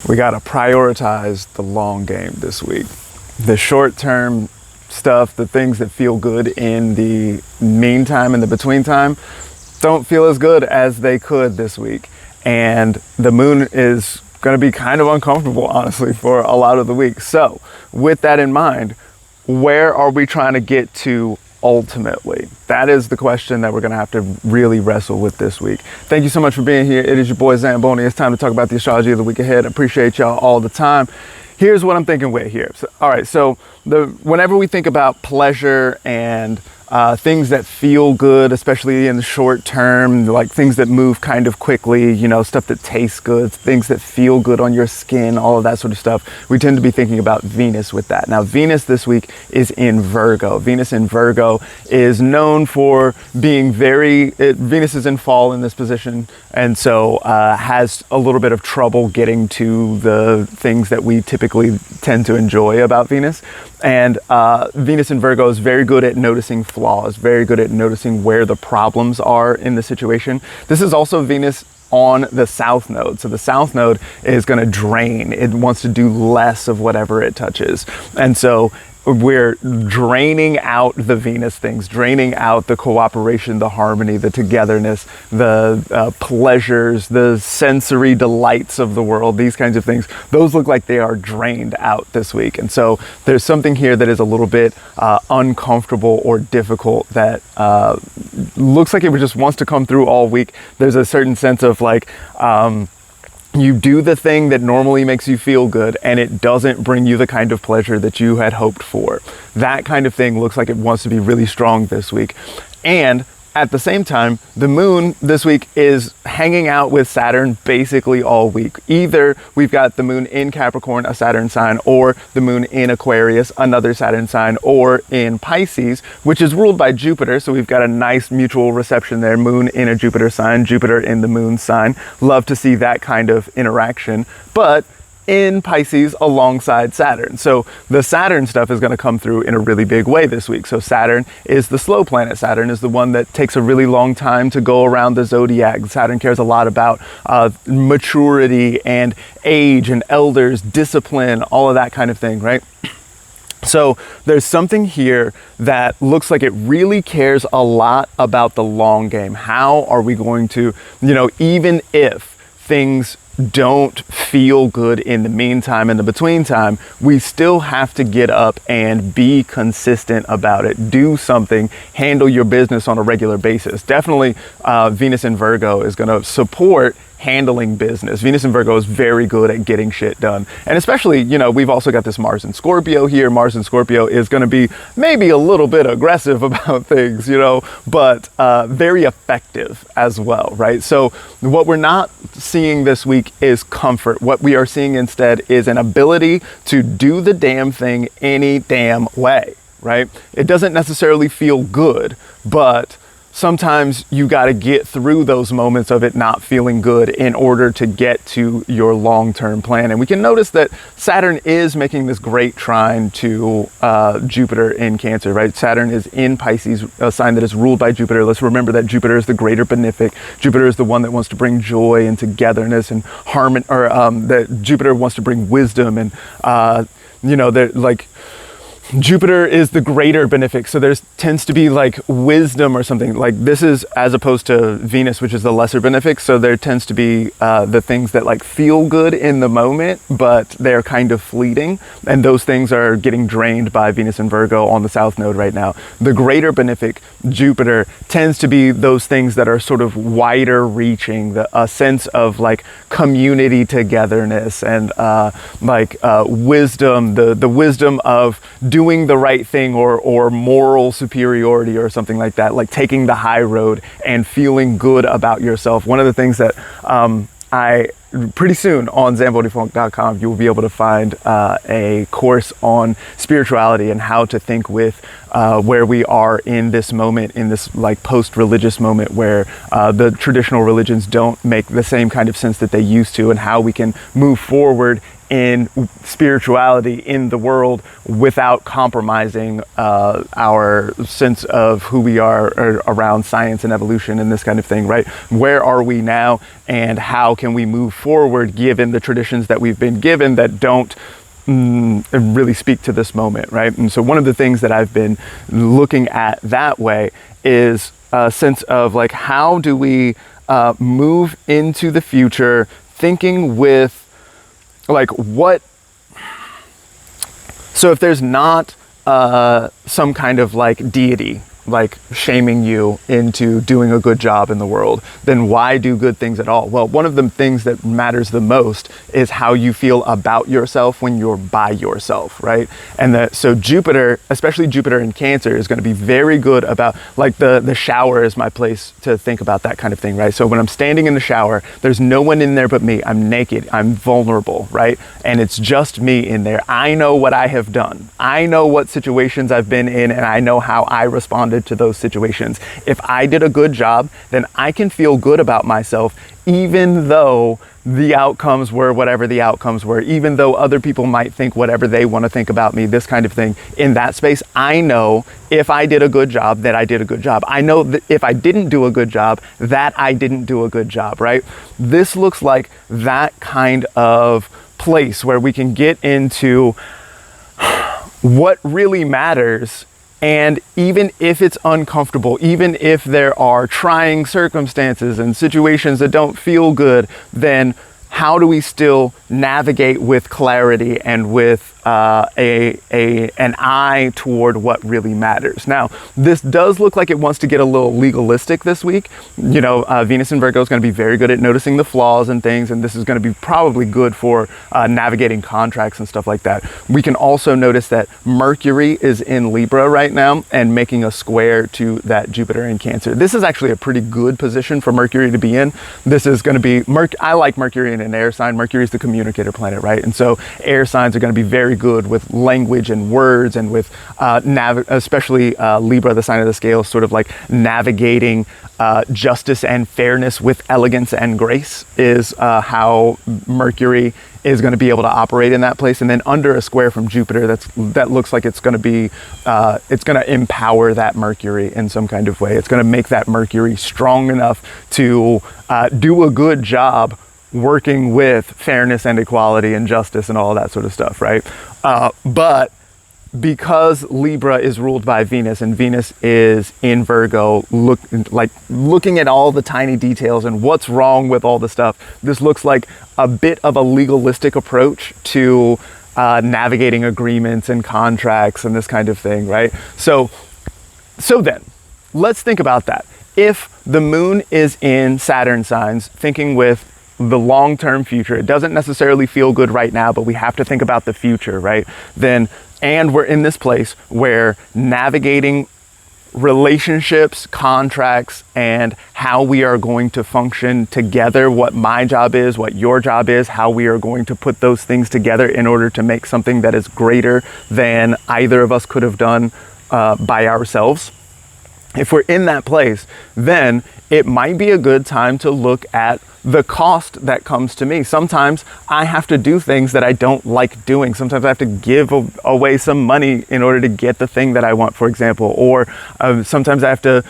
We got to prioritize the long game this week. The short-term stuff, the things that feel good in the meantime and the between time, don't feel as good as they could this week. And the moon is going to be kind of uncomfortable, honestly, for a lot of the week. So with that in mind, where are we trying to get to ultimately? That is the question that we're going to have to really wrestle with this week. Thank you so much for being here. It is your boy Zamboni. It's time to talk about the astrology of the week ahead. I appreciate y'all all the time. Here's what I'm thinking with here. So whenever we think about pleasure and things that feel good, especially in the short term, like things that move kind of quickly, stuff that tastes good, things that feel good on your skin, all of that sort of stuff, we tend to be thinking about Venus with that. Now, Venus this week is in Virgo. Venus in Virgo is known for being Venus is in fall in this position, and so has a little bit of trouble getting to the things that we typically tend to enjoy about Venus. And Venus in Virgo is very good at noticing flaws, very good at noticing where the problems are in the situation. This is also Venus on the South Node. So the South Node is going to drain. It wants to do less of whatever it touches. And so we're draining out the Venus things, draining out the cooperation, the harmony, the togetherness, the pleasures, the sensory delights of the world, these kinds of things. Those look like they are drained out this week. And so there's something here that is a little bit uncomfortable or difficult that looks like it just wants to come through all week. There's a certain sense of like, you do the thing that normally makes you feel good and it doesn't bring you the kind of pleasure that you had hoped for. That kind of thing looks like it wants to be really strong this week. And at the same time, the moon this week is hanging out with Saturn basically all week. Either we've got the moon in Capricorn, a Saturn sign, or the moon in Aquarius, another Saturn sign, or in Pisces, which is ruled by Jupiter. So we've got a nice mutual reception there. Moon in a Jupiter sign, Jupiter in the moon sign. Love to see that kind of interaction. But in Pisces alongside Saturn. So the Saturn stuff is going to come through in a really big way this week. So Saturn is the slow planet. Saturn is the one that takes a really long time to go around the zodiac. Saturn cares a lot about maturity and age and elders, discipline, all of that kind of thing, right? So there's something here that looks like it really cares a lot about the long game. How are we going to, even if things don't feel good in the meantime and the between time, we still have to get up and be consistent about it. Do something, handle your business on a regular basis. Definitely Venus in Virgo is going to support handling business. Venus in Virgo is very good at getting shit done. And especially, we've also got this Mars in Scorpio here. Mars in Scorpio is going to be maybe a little bit aggressive about things, but very effective as well, right? So what we're not seeing this week is comfort. What we are seeing instead is an ability to do the damn thing any damn way, right? It doesn't necessarily feel good, but sometimes you got to get through those moments of it not feeling good in order to get to your long-term plan. And we can notice that Saturn is making this great trine to Jupiter in Cancer, right? Saturn is in Pisces, a sign that is ruled by Jupiter. Let's remember that Jupiter is the greater benefic. Jupiter is the one that wants to bring joy and togetherness and harmony, or that Jupiter wants to bring wisdom and, Jupiter is the greater benefic, so there tends to be like wisdom or something. Like this is as opposed to Venus, which is the lesser benefic, so there tends to be the things that like feel good in the moment, but they're kind of fleeting, and those things are getting drained by Venus and Virgo on the South Node right now. The greater benefic, Jupiter, tends to be those things that are sort of wider reaching, a sense of like community togetherness and wisdom, the wisdom of doing the right thing or moral superiority or something like that, like taking the high road and feeling good about yourself. One of the things that pretty soon on ZamboniFunk.com, you will be able to find a course on spirituality and how to think with where we are in this moment, in this like post-religious moment where the traditional religions don't make the same kind of sense that they used to, and how we can move forward in spirituality in the world without compromising our sense of who we are around science and evolution and this kind of thing, right? Where are we now, and how can we move forward given the traditions that we've been given that don't really speak to this moment, right? And so one of the things that I've been looking at that way is a sense of like, how do we move into the future thinking with like what, so if there's not some kind of like deity like shaming you into doing a good job in the world, then why do good things at all? Well, one of the things that matters the most is how you feel about yourself when you're by yourself, right? And so Jupiter, especially Jupiter in Cancer, is going to be very good about, like, the shower is my place to think about that kind of thing, right? So when I'm standing in the shower, there's no one in there but me. I'm naked, I'm vulnerable, right? And it's just me in there. I know what I have done. I know what situations I've been in, and I know how I responded to those situations. If I did a good job, then I can feel good about myself, even though the outcomes were whatever the outcomes were, even though other people might think whatever they want to think about me, this kind of thing. In that space, I know if I did a good job, that I did a good job. I know that if I didn't do a good job, that I didn't do a good job, right? This looks like that kind of place where we can get into what really matters. And even if it's uncomfortable, even if there are trying circumstances and situations that don't feel good, then how do we still navigate with clarity and with an eye toward what really matters? Now, this does look like it wants to get a little legalistic this week. You know, Venus in Virgo is going to be very good at noticing the flaws and things, and this is going to be probably good for navigating contracts and stuff like that. We can also notice that Mercury is in Libra right now and making a square to that Jupiter in Cancer. This is actually a pretty good position for Mercury to be in. This is going to be, I like Mercury in an air sign. Mercury is the communicator planet, right? And so air signs are going to be very good with language and words, and with especially Libra, the sign of the scale, sort of like navigating justice and fairness with elegance and grace is how Mercury is going to be able to operate in that place. And then under a square from Jupiter, that looks like it's going to be, it's going to empower that Mercury in some kind of way. It's going to make that Mercury strong enough to do a good job working with fairness and equality and justice and all that sort of stuff, right? But because Libra is ruled by Venus, and Venus is in Virgo, looking at all the tiny details and what's wrong with all the stuff, this looks like a bit of a legalistic approach to navigating agreements and contracts and this kind of thing, right? So then, let's think about that. If the moon is in Saturn signs, thinking with the long-term future, it doesn't necessarily feel good right now, but we have to think about the future, right? And we're in this place where navigating relationships, contracts, and how we are going to function together, what my job is, what your job is, how we are going to put those things together in order to make something that is greater than either of us could have done by ourselves. If we're in that place, then it might be a good time to look at the cost that comes to me. Sometimes I have to do things that I don't like doing. Sometimes I have to give away some money in order to get the thing that I want, for example. Or sometimes I have to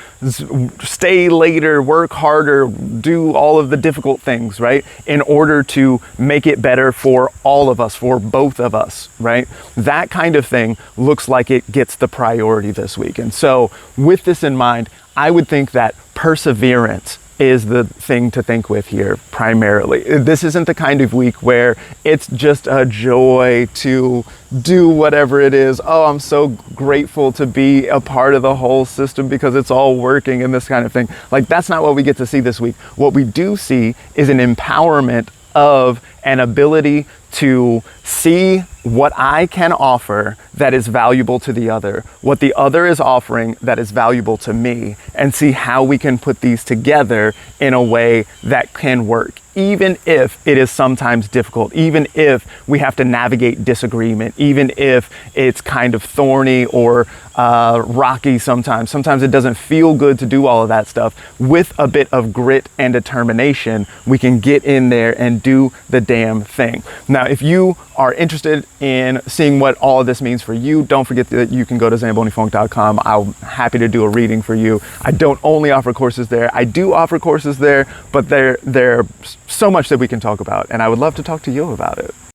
stay later, work harder, do all of the difficult things, right? In order to make it better for all of us, for both of us, right? That kind of thing looks like it gets the priority this week. And so with this in mind, I would think that perseverance is the thing to think with here primarily. This isn't the kind of week where it's just a joy to do whatever it is. Oh, I'm so grateful to be a part of the whole system because it's all working and this kind of thing. Like, that's not what we get to see this week. What we do see is an empowerment of an ability to see what I can offer that is valuable to the other, what the other is offering that is valuable to me, and see how we can put these together in a way that can work, even if it is sometimes difficult, even if we have to navigate disagreement, even if it's kind of thorny or rocky sometimes. Sometimes it doesn't feel good to do all of that stuff. With a bit of grit and determination, we can get in there and do the damn thing. Now, Now, if you are interested in seeing what all of this means for you, don't forget that you can go to zambonifunk.com. I'm happy to do a reading for you. I don't only offer courses there. I do offer courses there, but there's so much that we can talk about, and I would love to talk to you about it.